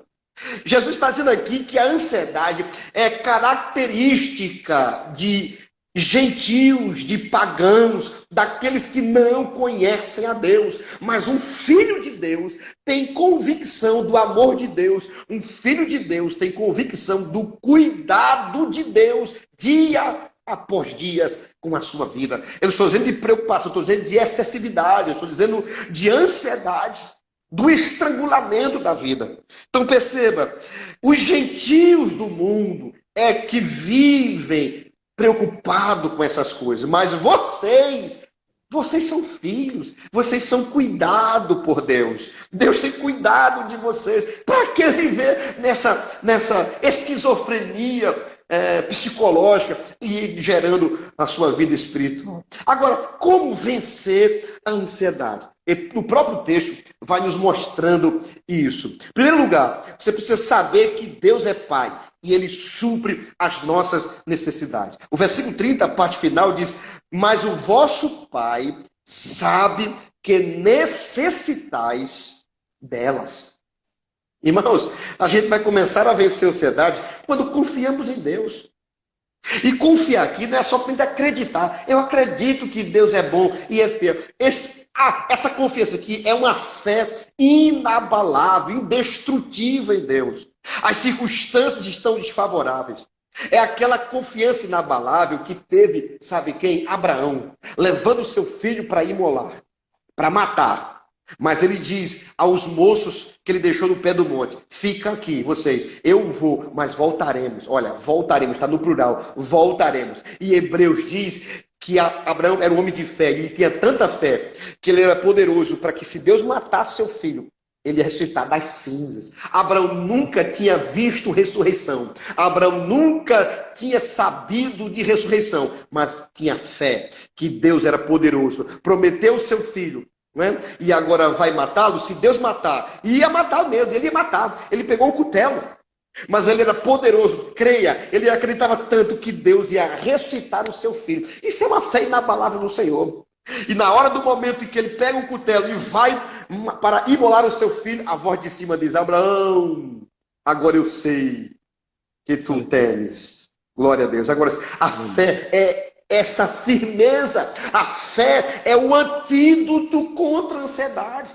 Jesus está dizendo aqui que a ansiedade é característica de gentios, de pagãos, daqueles que não conhecem a Deus. Mas um filho de Deus tem convicção do amor de Deus. Um filho de Deus tem convicção do cuidado de Deus dia após dias com a sua vida. Eu não estou dizendo de preocupação, eu estou dizendo de excessividade, eu estou dizendo de ansiedade, do estrangulamento da vida. Então perceba, os gentios do mundo é que vivem preocupados com essas coisas, mas vocês são filhos, vocês são cuidados por Deus. Deus tem cuidado de vocês. Para que viver nessa esquizofrenia psicológica e gerando a sua vida espiritual? Agora, como vencer a ansiedade? E no próprio texto vai nos mostrando isso. Em primeiro lugar, você precisa saber que Deus é Pai e Ele supre as nossas necessidades. O versículo 30, a parte final, diz: mas o vosso Pai sabe que necessitais delas. Irmãos, a gente vai começar a vencer a ansiedade quando confiamos em Deus. E confiar aqui não é só para acreditar. Eu acredito que Deus é bom e é fiel. Essa confiança aqui é uma fé inabalável, indestrutível em Deus. As circunstâncias estão desfavoráveis. É aquela confiança inabalável que teve, sabe quem? Abraão, levando seu filho para imolar, para matar. Mas ele diz aos moços que ele deixou no pé do monte: fica aqui, vocês, eu vou, mas voltaremos. Olha, voltaremos, está no plural, voltaremos. E Hebreus diz que Abraão era um homem de fé, e ele tinha tanta fé, que ele era poderoso para que, se Deus matasse seu filho, ele ia ressuscitar das cinzas. Abraão nunca tinha visto ressurreição. Abraão nunca tinha sabido de ressurreição, mas tinha fé que Deus era poderoso. Prometeu seu filho, não é? E agora vai matá-lo. Se Deus matar, ia matar mesmo, ele ia matar. Ele pegou o cutelo, mas ele era poderoso, creia. Ele acreditava tanto que Deus ia ressuscitar o seu filho. Isso é uma fé inabalável no Senhor. E na hora do momento em que ele pega o cutelo e vai para imolar o seu filho, a voz de cima diz: Abraão, agora eu sei que tu temes. Glória a Deus. Agora, a fé é essa firmeza. A fé é o antídoto contra a ansiedade.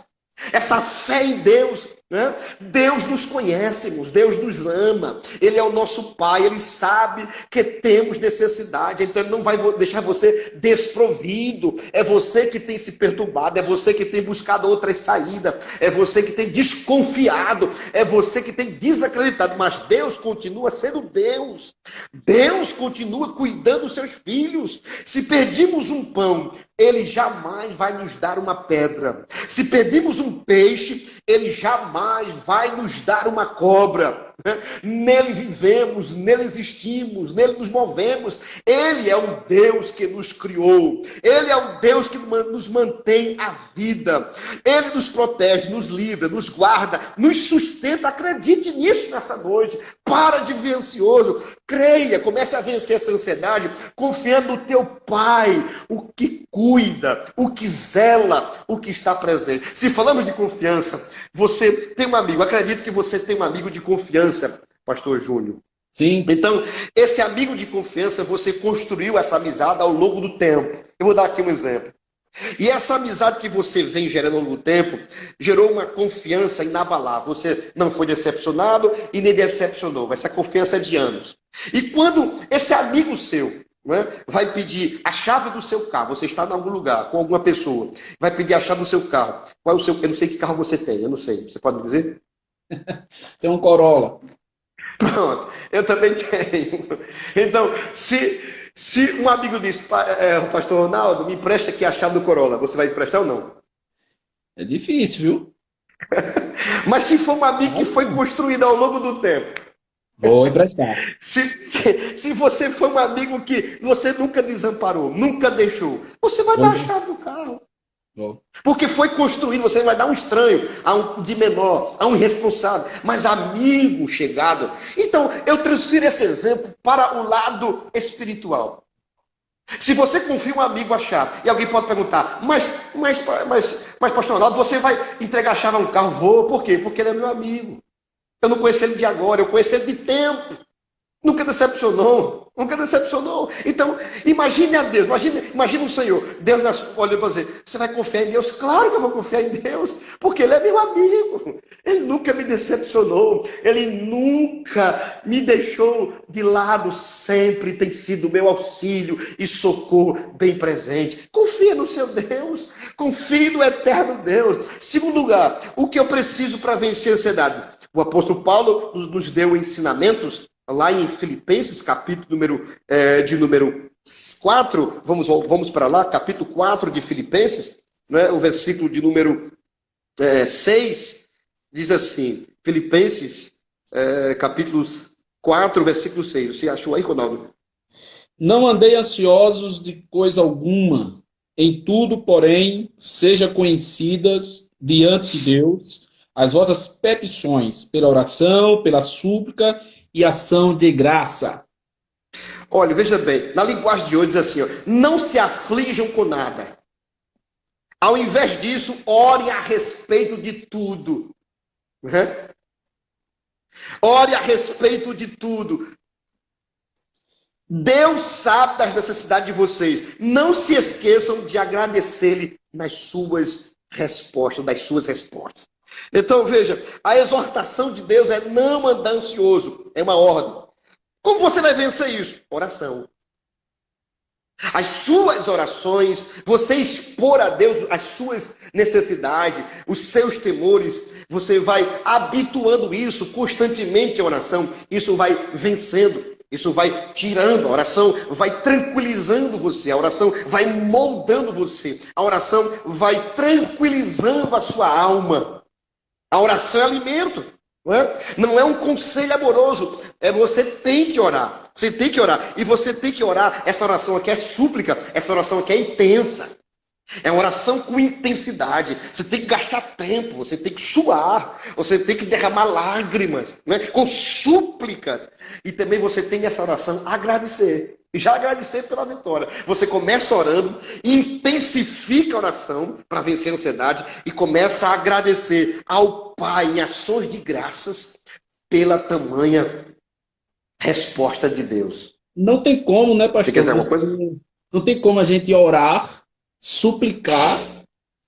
Essa fé em Deus, né? Deus nos conhece, irmãos. Deus nos ama. Ele é o nosso Pai. Ele sabe que temos necessidade. Então Ele não vai deixar você desprovido. É você que tem se perturbado. É você que tem buscado outras saídas. É você que tem desconfiado. É você que tem desacreditado. Mas Deus continua sendo Deus. Deus continua cuidando dos seus filhos. Se perdimos um pão, Ele jamais vai nos dar uma pedra. Se pedimos um peixe, Ele jamais vai nos dar uma cobra. Nele vivemos, nele existimos, nele nos movemos. Ele é o Deus que nos criou. Ele é o Deus que nos mantém a vida. Ele nos protege, nos livra, nos guarda, nos sustenta. Acredite nisso nessa noite. Para de ver ansioso. Creia, comece a vencer essa ansiedade, confiando no teu Pai, o que cuida, o que zela, o que está presente. Se falamos de confiança, você tem um amigo, acredito que você tem um amigo de confiança, Pastor Júnior. Sim. Então, esse amigo de confiança, você construiu essa amizade ao longo do tempo. Eu vou dar aqui um exemplo. E essa amizade que você vem gerando ao longo do tempo, gerou uma confiança inabalável. Você não foi decepcionado e nem decepcionou. Essa confiança é de anos. E quando esse amigo seu, né, vai pedir a chave do seu carro, você está em algum lugar com alguma pessoa, vai pedir a chave do seu carro. Qual é o seu? Eu não sei que carro você tem, eu não sei. Você pode me dizer? Tem um Corolla. Pronto, eu também tenho. Então, se um amigo diz: Pastor Ronaldo, me empresta aqui a chave do Corolla, você vai emprestar ou não? É difícil, viu? Mas se for um amigo que foi construído ao longo do tempo, vou emprestar. Se você foi um amigo que você nunca desamparou, nunca deixou, você vai dar a chave do carro. Porque foi construído. Você vai dar um estranho, a um de menor, a um irresponsável, mas amigo chegado. Então, eu transfiro esse exemplo para o lado espiritual. Se você confia um amigo a chave, e alguém pode perguntar: mas Pastor Ronaldo, você vai entregar a chave a um carro? Vou. Por quê? Porque ele é meu amigo. Eu não conheço ele de agora, eu conheço ele de tempo. Nunca decepcionou. Nunca decepcionou. Então, imagine a Deus, imagine o Senhor. Deus olha para você vai confiar em Deus? Claro que eu vou confiar em Deus, porque Ele é meu amigo. Ele nunca me decepcionou. Ele nunca me deixou de lado. Sempre tem sido meu auxílio e socorro bem presente. Confie no seu Deus. Confie no eterno Deus. Segundo lugar, o que eu preciso para vencer a ansiedade? O apóstolo Paulo nos deu ensinamentos lá em Filipenses, capítulo número 4, vamos para lá, capítulo 4 de Filipenses, né, o versículo de número 6, diz assim, Filipenses, capítulo 4, versículo 6, você achou aí, Ronaldo? Não andei ansiosos de coisa alguma, em tudo, porém, seja conhecidas diante de Deus as vossas petições, pela oração, pela súplica e ação de graça. Olha, veja bem, na linguagem de hoje diz assim, ó, não se aflijam com nada. Ao invés disso, orem a respeito de tudo. Ore a respeito de tudo. Deus sabe das necessidades de vocês. Não se esqueçam de agradecer-lhe nas suas respostas, das suas respostas. Então, veja, a exortação de Deus é não andar ansioso. É uma ordem. Como você vai vencer isso? Oração. As suas orações, você expor a Deus as suas necessidades, os seus temores, você vai habituando isso constantemente à oração, isso vai vencendo, isso vai tirando, a oração vai tranquilizando você, a oração vai moldando você, a oração vai tranquilizando a sua alma. A oração é alimento, não é? Não é um conselho amoroso, você tem que orar. Você tem que orar. E você tem que orar. Essa oração aqui é súplica. Essa oração aqui é intensa. É uma oração com intensidade. Você tem que gastar tempo. Você tem que suar. Você tem que derramar lágrimas. Né? Com súplicas. E também você tem nessa oração agradecer. Já agradecer pela vitória. Você começa orando, intensifica a oração para vencer a ansiedade e começa a agradecer ao Pai em ações de graças pela tamanha resposta de Deus. Não tem como, né, Você quer pastor? dizer alguma coisa? Não tem como a gente orar, suplicar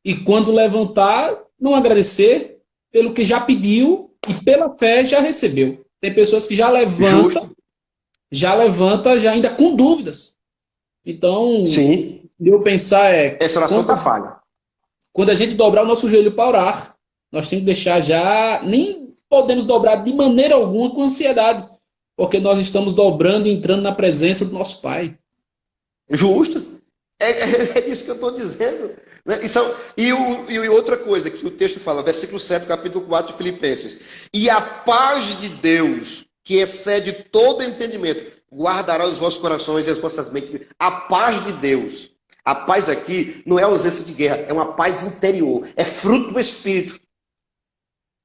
e quando levantar, não agradecer pelo que já pediu e pela fé já recebeu. Tem pessoas que Justo. já ainda com dúvidas. Então, Sim. eu pensar Essa oração está falha. quando a gente dobrar o nosso joelho para orar, nós temos que deixar já, nem podemos dobrar de maneira alguma com ansiedade, porque nós estamos dobrando e entrando na presença do nosso Pai. Justo. É isso que eu estou dizendo. Né? E outra coisa que o texto fala, versículo 7, capítulo 4 de Filipenses. E a paz de Deus, que excede todo entendimento, guardará os vossos corações e as vossas mentes. A paz de Deus. A paz aqui não é ausência de guerra, é uma paz interior. É fruto do Espírito.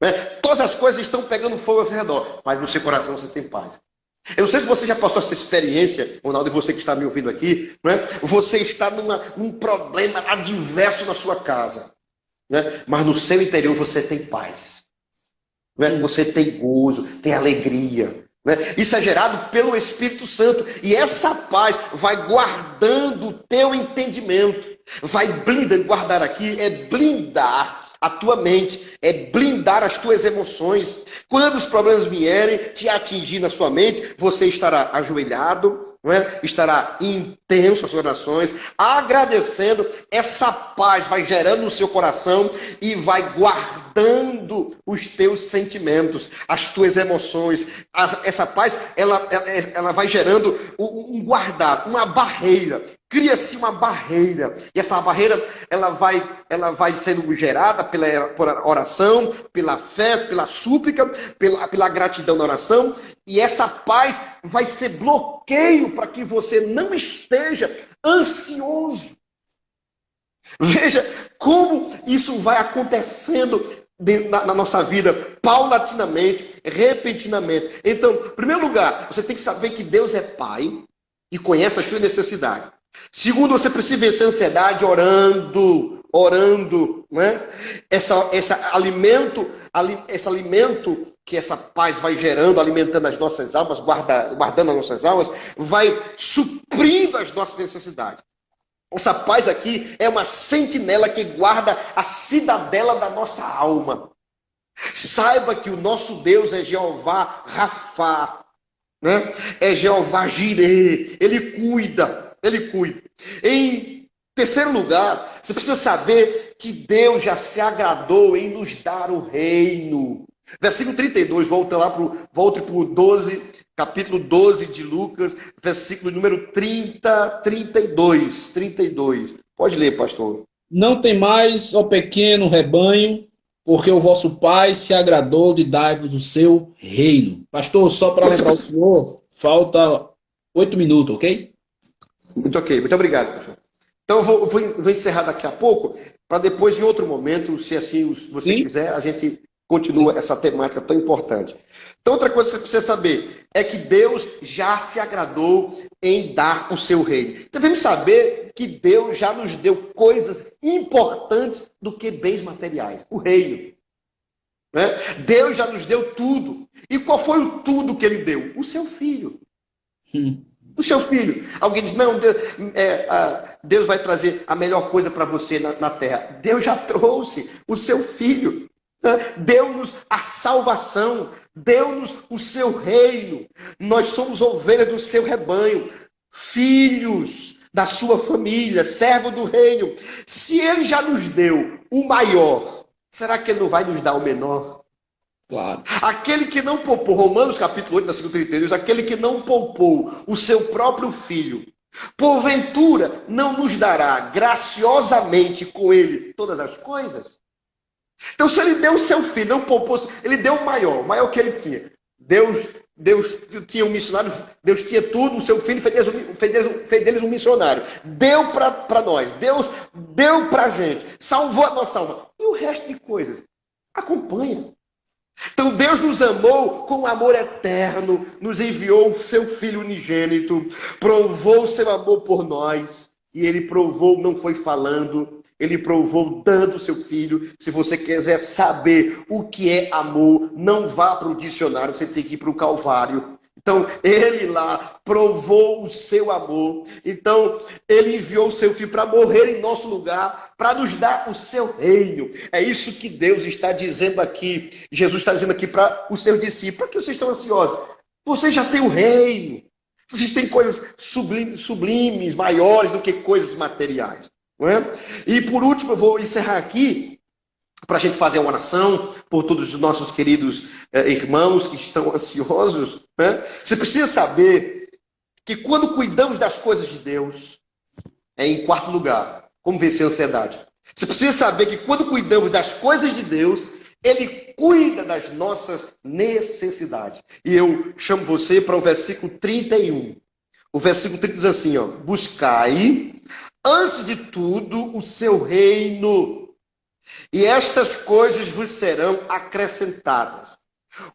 Né? Todas as coisas estão pegando fogo ao seu redor, mas no seu coração você tem paz. Eu não sei se você já passou essa experiência, Ronaldo, e você que está me ouvindo aqui, né? Você está num problema adverso na sua casa, né? Mas no seu interior você tem paz, né? Você tem gozo, tem alegria, né? Isso é gerado pelo Espírito Santo, e essa paz vai guardando o teu entendimento, vai blindar. Guardar aqui é blindar a tua mente, é blindar as tuas emoções. Quando os problemas vierem te atingir na sua mente, você estará ajoelhado, não é? Estará intenso as suas orações, agradecendo. Essa paz vai gerando no seu coração e vai guardando os teus sentimentos, as tuas emoções. Essa paz, ela vai gerando um guardar, uma barreira. Cria-se uma barreira, e essa barreira ela vai sendo gerada por oração, pela fé, pela súplica, pela gratidão na oração, e essa paz vai ser bloqueio para que você não esteja ansioso. Veja como isso vai acontecendo na nossa vida, paulatinamente, repentinamente. Então, em primeiro lugar, você tem que saber que Deus é Pai e conhece as suas necessidades. Segundo, você precisa vencer a ansiedade orando, né? Esse alimento que essa paz vai gerando, alimentando as nossas almas, guardando as nossas almas, vai suprindo as nossas necessidades. Essa paz aqui é uma sentinela que guarda a cidadela da nossa alma. Saiba que o nosso Deus é Jeová Rafá, né? É Jeová Jirê, Ele cuida. Em terceiro lugar, você precisa saber que Deus já se agradou em nos dar o reino. Versículo 32, volte para o 12, capítulo 12 de Lucas, versículo número 32. Pode ler, pastor. Não tem mais, ó pequeno rebanho, porque o vosso Pai se agradou de dar-vos o seu reino. Pastor, só para lembrar o senhor, falta 8 minutos, ok? Muito ok, muito obrigado, pastor. Então eu vou encerrar daqui a pouco, para depois, em outro momento, se assim você quiser, a gente continua essa temática tão importante. Então, outra coisa que você precisa saber é que Deus já se agradou em dar o seu reino. Devemos saber que Deus já nos deu coisas importantes do que bens materiais, o reino. Né? Deus já nos deu tudo. E qual foi o tudo que Ele deu? O seu Filho. O seu filho. Alguém diz, não, Deus vai trazer a melhor coisa para você na terra. Deus já trouxe o seu filho. Deu-nos a salvação. Deu-nos o seu reino. Nós somos ovelhas do seu rebanho. Filhos da sua família, servo do reino. Se ele já nos deu o maior, será que ele não vai nos dar o menor? Claro. Aquele que não poupou, Romanos capítulo 8, versículo 32, aquele que não poupou o seu próprio filho, porventura não nos dará graciosamente com ele todas as coisas? Então, se ele deu o seu filho, não poupou, ele deu o maior que ele tinha. Deus tinha um missionário, Deus tinha tudo, o seu filho fez deles um missionário. Deu para nós, Deus deu para a gente, salvou a nossa alma. E o resto de coisas? Acompanha. Então Deus nos amou com amor eterno, nos enviou o seu Filho unigênito, provou o seu amor por nós, e ele provou, não foi falando, ele provou dando o seu Filho. Se você quiser saber o que é amor, não vá para o dicionário, você tem que ir para o Calvário. Então, ele lá provou o seu amor. Então, ele enviou o seu filho para morrer em nosso lugar, para nos dar o seu reino. É isso que Deus está dizendo aqui. Jesus está dizendo aqui para os seus discípulos. Por que vocês estão ansiosos? Vocês já têm o reino. Vocês têm coisas sublimes, maiores do que coisas materiais. Não é? E por último, eu vou encerrar aqui, para a gente fazer uma oração por todos os nossos queridos irmãos que estão ansiosos. Né? Você precisa saber que quando cuidamos das coisas de Deus, em quarto lugar, como vencer a ansiedade. Você precisa saber que quando cuidamos das coisas de Deus, Ele cuida das nossas necessidades. E eu chamo você para o versículo 31. O versículo 30 diz assim, ó, buscai, antes de tudo, o seu reino, e estas coisas vos serão acrescentadas.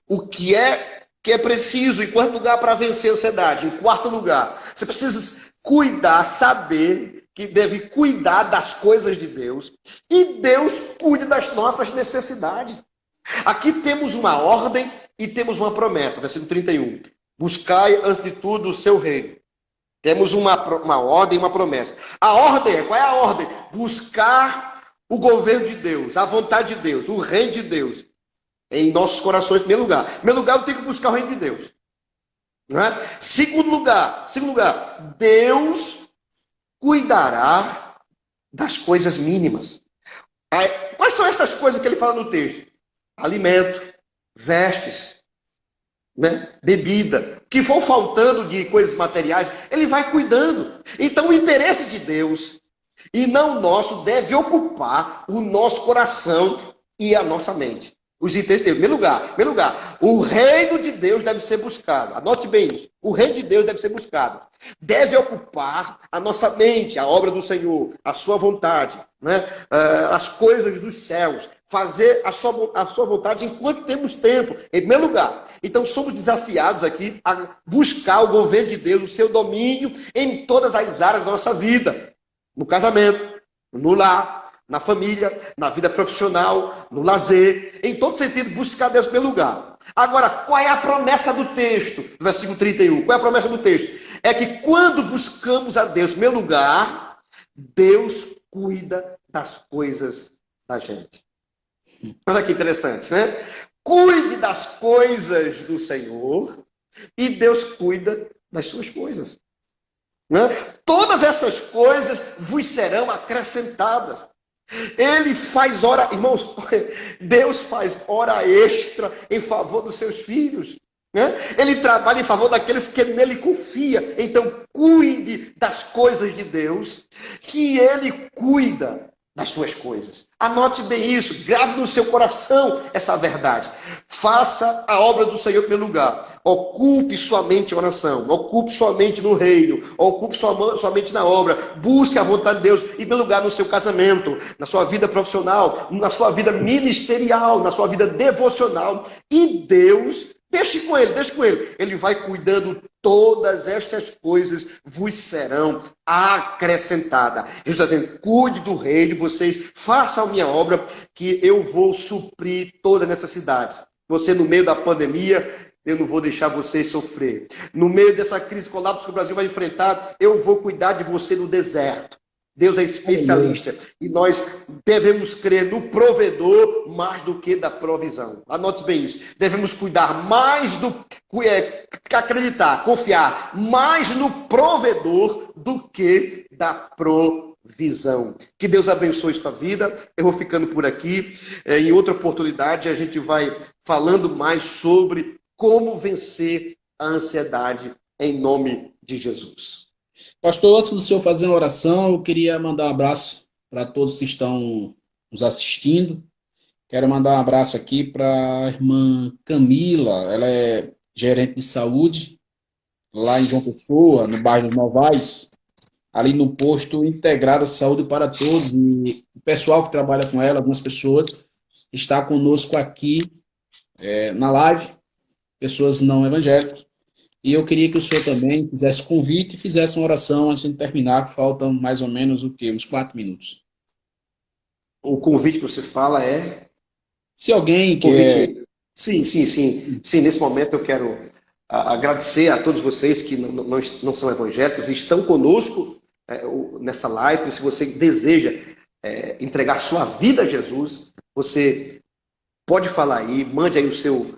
O que é preciso, em quarto lugar, para vencer a ansiedade? Em quarto lugar, você precisa cuidar, saber que deve cuidar das coisas de Deus. E Deus cuida das nossas necessidades. Aqui temos uma ordem e temos uma promessa. Versículo 31. Buscai, antes de tudo, o seu reino. Temos uma ordem e uma promessa. A ordem é, qual é a ordem? Buscar o governo de Deus, a vontade de Deus, o reino de Deus, em nossos corações, em primeiro lugar. Em primeiro lugar, eu tenho que buscar o reino de Deus. Não é? Segundo lugar, Deus cuidará das coisas mínimas. Quais são essas coisas que ele fala no texto? Alimento, vestes, né? Bebida. O que for faltando de coisas materiais, ele vai cuidando. Então, o interesse de Deus e não nosso deve ocupar o nosso coração e a nossa mente. Os interesses dele. Em primeiro lugar, o reino de Deus deve ser buscado. Anote bem isso. O reino de Deus deve ser buscado. Deve ocupar a nossa mente, a obra do Senhor, a sua vontade, né? As coisas dos céus. Fazer a sua vontade enquanto temos tempo. Em primeiro lugar. Então somos desafiados aqui a buscar o governo de Deus, o seu domínio em todas as áreas da nossa vida. No casamento, no lar, na família, na vida profissional, no lazer, em todo sentido, buscar Deus pelo lugar. Agora, qual é a promessa do texto? Versículo 31. Qual é a promessa do texto? É que quando buscamos a Deus pelo lugar, Deus cuida das coisas da gente. Olha que interessante, né? Cuide das coisas do Senhor e Deus cuida das suas coisas. Né? Todas essas coisas vos serão acrescentadas. Ele faz hora, irmãos, Deus faz hora extra em favor dos seus filhos. Né? Ele trabalha em favor daqueles que nele confia. Então, cuide das coisas de Deus, que ele cuida das suas coisas. Anote bem isso, grave no seu coração essa verdade. Faça a obra do Senhor em primeiro lugar. Ocupe sua mente em oração, ocupe sua mente no reino, ocupe sua mente na obra. Busque a vontade de Deus em primeiro lugar no seu casamento, na sua vida profissional, na sua vida ministerial, na sua vida devocional. E Deus, deixe com ele. Ele vai cuidando, todas estas coisas vos serão acrescentadas. Jesus está dizendo, cuide do reino de vocês, façam a minha obra, que eu vou suprir todas as necessidades. Você no meio da pandemia, eu não vou deixar vocês sofrer. No meio dessa crise, colapso que o Brasil vai enfrentar, eu vou cuidar de você no deserto. Deus é especialista e nós devemos crer no provedor mais do que da provisão. Anote bem isso. Devemos cuidar mais acreditar, confiar mais no provedor do que da provisão. Que Deus abençoe sua vida. Eu vou ficando por aqui. Em outra oportunidade a gente vai falando mais sobre como vencer a ansiedade em nome de Jesus. Pastor, antes do senhor fazer uma oração, eu queria mandar um abraço para todos que estão nos assistindo. Quero mandar um abraço aqui para a irmã Camila, ela é gerente de saúde lá em João Pessoa, no bairro dos Novais, ali no posto integrado Saúde para Todos. E o pessoal que trabalha com ela, algumas pessoas, está conosco aqui na live, pessoas não evangélicas. E eu queria que o senhor também fizesse convite e fizesse uma oração antes de terminar, que faltam mais ou menos o quê? Uns 4 minutos. O convite que você fala é... Se alguém quer... Sim. Nesse momento eu quero agradecer a todos vocês que não são evangélicos e estão conosco nessa live. Se você deseja entregar sua vida a Jesus, você pode falar aí, mande aí o seu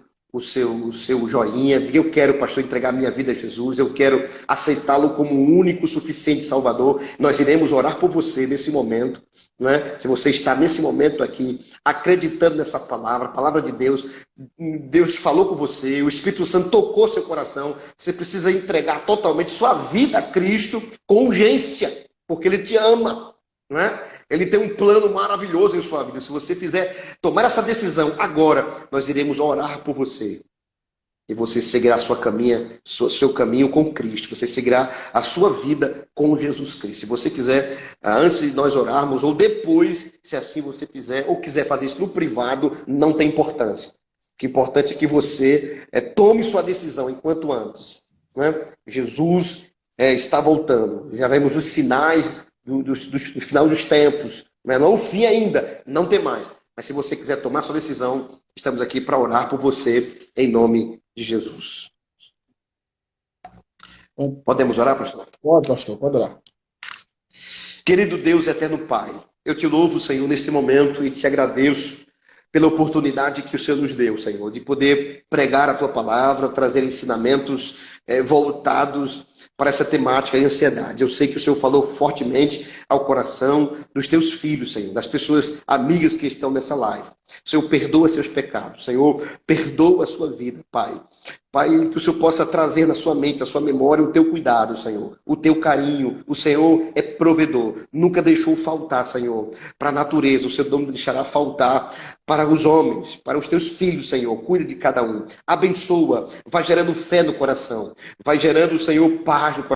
joinha, diga: eu quero, pastor, entregar minha vida a Jesus, eu quero aceitá-lo como o único, suficiente Salvador. Nós iremos orar por você nesse momento, não é? Se você está nesse momento aqui, acreditando nessa palavra, a palavra de Deus, Deus falou com você, o Espírito Santo tocou seu coração, você precisa entregar totalmente sua vida a Cristo com urgência, porque Ele te ama, não é? Ele tem um plano maravilhoso em sua vida. Se você fizer, tomar essa decisão agora, nós iremos orar por você. E você seguirá seu caminho com Cristo. Você seguirá a sua vida com Jesus Cristo. Se você quiser, antes de nós orarmos, ou depois, se assim você quiser, ou quiser fazer isso no privado, não tem importância. O que é importante é que você tome sua decisão enquanto antes, né? Jesus está voltando. Já vemos os sinais do final dos tempos, não é o fim ainda, não tem mais. Mas se você quiser tomar sua decisão, estamos aqui para orar por você, em nome de Jesus. Podemos orar, pastor? Pode, pastor, pode orar. Querido Deus, eterno Pai, eu te louvo, Senhor, neste momento e te agradeço pela oportunidade que o Senhor nos deu, Senhor, de poder pregar a tua palavra, trazer ensinamentos voltados para essa temática de ansiedade. Eu sei que o Senhor falou fortemente ao coração dos teus filhos, Senhor, das pessoas amigas que estão nessa live. Senhor, perdoa seus pecados. Senhor, perdoa a sua vida, Pai. Pai, que o Senhor possa trazer na sua mente, na sua memória, o teu cuidado, Senhor, o teu carinho. O Senhor é provedor, nunca deixou faltar, Senhor, para a natureza. O Senhor não deixará faltar para os homens, para os teus filhos, Senhor. Cuida de cada um, abençoa, vai gerando fé no coração, vai gerando, Senhor, paz no coração.